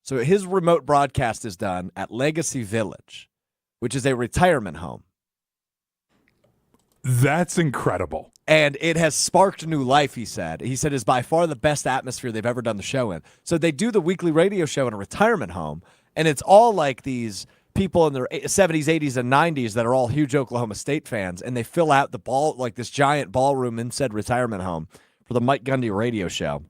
So his remote broadcast is done at Legacy Village, which is a retirement home. That's incredible. And it has sparked new life, he said. He said it's by far the best atmosphere they've ever done the show in. So they do the weekly radio show in a retirement home, and it's all like these people in their 70s, 80s, and 90s that are all huge Oklahoma State fans, and they fill out the this giant ballroom in said retirement home for the Mike Gundy radio show.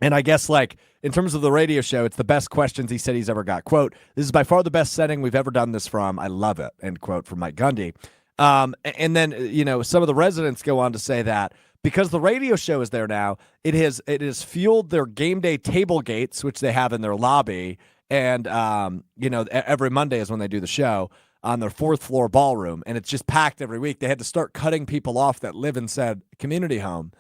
And I guess, in terms of the radio show, it's the best questions he said he's ever got. Quote, "This is by far the best setting we've ever done this from. I love it," end quote, from Mike Gundy. And then, some of the residents go on to say that because the radio show is there now, it has fueled their game day tailgates, which they have in their lobby. And, every Monday is when they do the show on their 4th floor ballroom. And it's just packed every week. They had to start cutting people off that live in said community home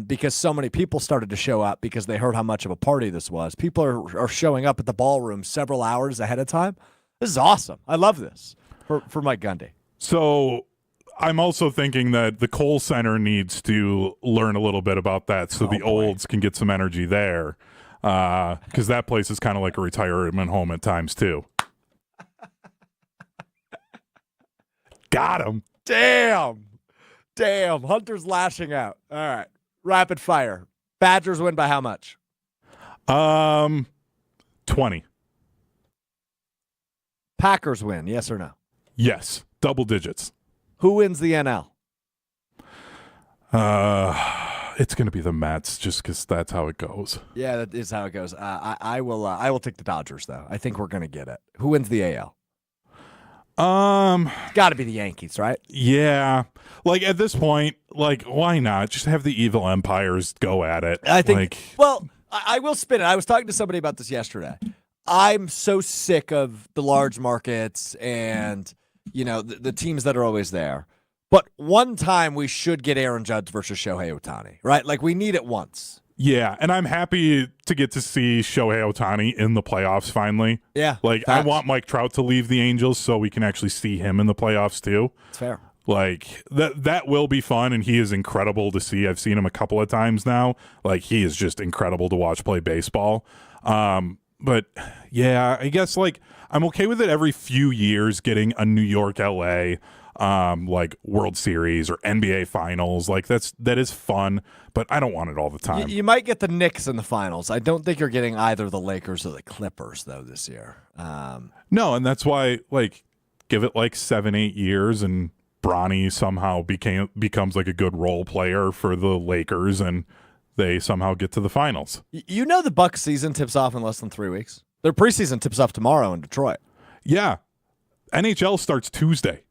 because so many people started to show up because they heard how much of a party this was. People are showing up at the ballroom several hours ahead of time. This is awesome. I love this for Mike Gundy. So I'm also thinking that the Kohl Center needs to learn a little bit about that so the olds can get some energy there because that place is kind of like a retirement home at times too. Got him. Damn. Hunter's lashing out. All right. Rapid fire. Badgers win by how much? 20. Packers win, yes or no? Yes. Double digits. Who wins the NL? It's going to be the Mets just because that's how it goes. Yeah, that is how it goes. I will take the Dodgers, though. I think we're going to get it. Who wins the AL? Got to be the Yankees, right? Yeah. At this point, why not? Just have the evil empires go at it. I think, I will spin it. I was talking to somebody about this yesterday. I'm so sick of the large markets and, the teams that are always there. But one time we should get Aaron Judge versus Shohei Ohtani, right? We need it once. Yeah, and I'm happy to get to see Shohei Ohtani in the playoffs finally. Yeah. I want Mike Trout to leave the Angels so we can actually see him in the playoffs too. It's fair. That will be fun, and he is incredible to see. I've seen him a couple of times now. He is just incredible to watch play baseball. But yeah, I guess I'm okay with it every few years getting a New York LA World Series or NBA Finals. That is fun, but I don't want it all the time. You might get the Knicks in the finals. I don't think you're getting either the Lakers or the Clippers though this year. No, and that's why give it 7-8 years and Bronny somehow becomes a good role player for the Lakers and they somehow get to the finals. The Bucks season tips off in less than 3 weeks. Their preseason tips off tomorrow in Detroit. Yeah. NHL starts Tuesday.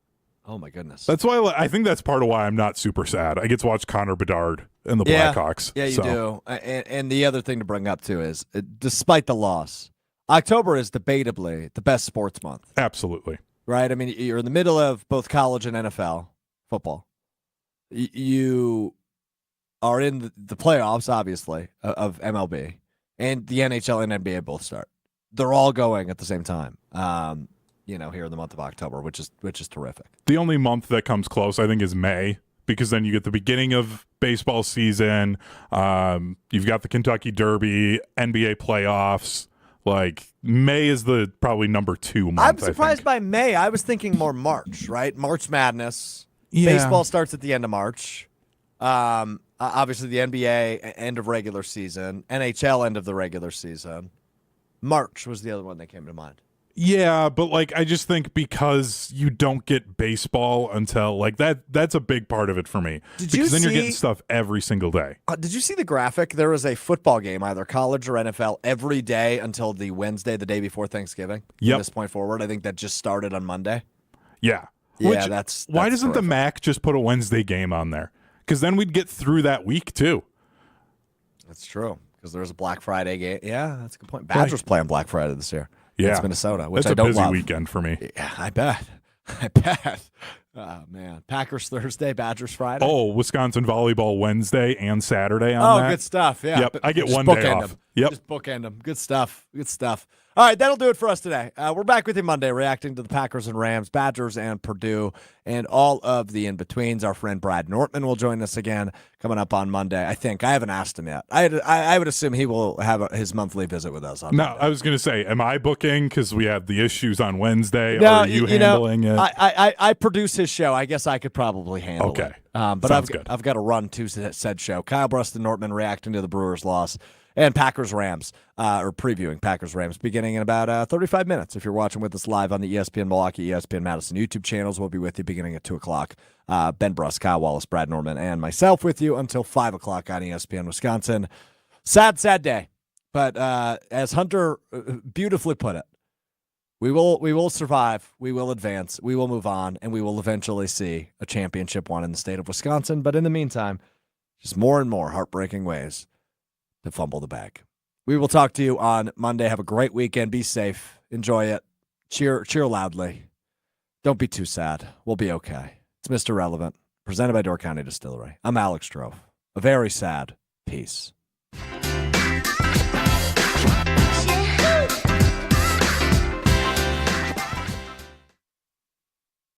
Oh, my goodness. That's why I think that's part of why I'm not super sad. I get to watch Connor Bedard and the Blackhawks. Yeah, you do. And the other thing to bring up, too, is despite the loss, October is debatably the best sports month. Absolutely. Right? I mean, you're in the middle of both college and NFL football. You are in the playoffs, obviously, of MLB, and the NHL and NBA both start. They're all going at the same time. Here in the month of October, which is terrific. The only month that comes close, I think, is May, because then you get the beginning of baseball season. You've got the Kentucky Derby, NBA playoffs. May is the probably number 2 month. I'm surprised by May. I was thinking more March, right? March Madness. Yeah. Baseball starts at the end of March. Obviously, the NBA end of regular season, NHL end of the regular season. March was the other one that came to mind. Yeah, but I just think because you don't get baseball until that's a big part of it for me. Because then you're getting stuff every single day. Did you see the graphic? There was a football game, either college or NFL, every day until the Wednesday, the day before Thanksgiving. Yep. From this point forward, I think that just started on Monday. Yeah. Yeah, that's why doesn't terrific. the MAC just put a Wednesday game on there? Because then we'd get through that week too. That's true. Because there's a Black Friday game. Yeah, that's a good point. Badgers play on Black Friday this year. against Minnesota, which That's I don't a busy love. weekend for me. Yeah, I bet. I bet. Oh, man. Packers Thursday, Badgers Friday. Oh, Wisconsin volleyball Wednesday and Saturday on that. Oh, good stuff. Yeah. Yep, I get Just one day bookend off. them. Yep. Just bookend them. Good stuff. Good stuff. All right, that'll do it for us today. We're back with you Monday, reacting to the Packers and Rams, Badgers and Purdue, and all of the in-betweens. Our friend Brad Nortman will join us again coming up on Monday. I think. I haven't asked him yet. I would assume he will have his monthly visit with us on Monday. I was going to say, am I booking because we have the issues on Wednesday? No, Are you handling it? I produce his show. I guess I could probably handle it. But Sounds good. I've got to run to said show. Kyle Bruston Nortman reacting to the Brewers' loss. And Packers-Rams, or previewing Packers-Rams, beginning in about 35 minutes. If you're watching with us live on the ESPN Milwaukee, ESPN Madison YouTube channels, we'll be with you beginning at 2 o'clock. Ben Bruss, Kyle Wallace, Brad Norman, and myself with you until 5 o'clock on ESPN Wisconsin. Sad day. But as Hunter beautifully put it, we will survive, we will advance, we will move on, and we will eventually see a championship won in the state of Wisconsin. But in the meantime, just more and more heartbreaking ways to fumble the bag. We will talk to you on Monday. Have a great weekend. Be safe. Enjoy it. Cheer loudly. Don't be too sad. We'll be okay. It's Mr. Relevant, presented by Door County Distillery. I'm Alex Strouf. A very sad peace.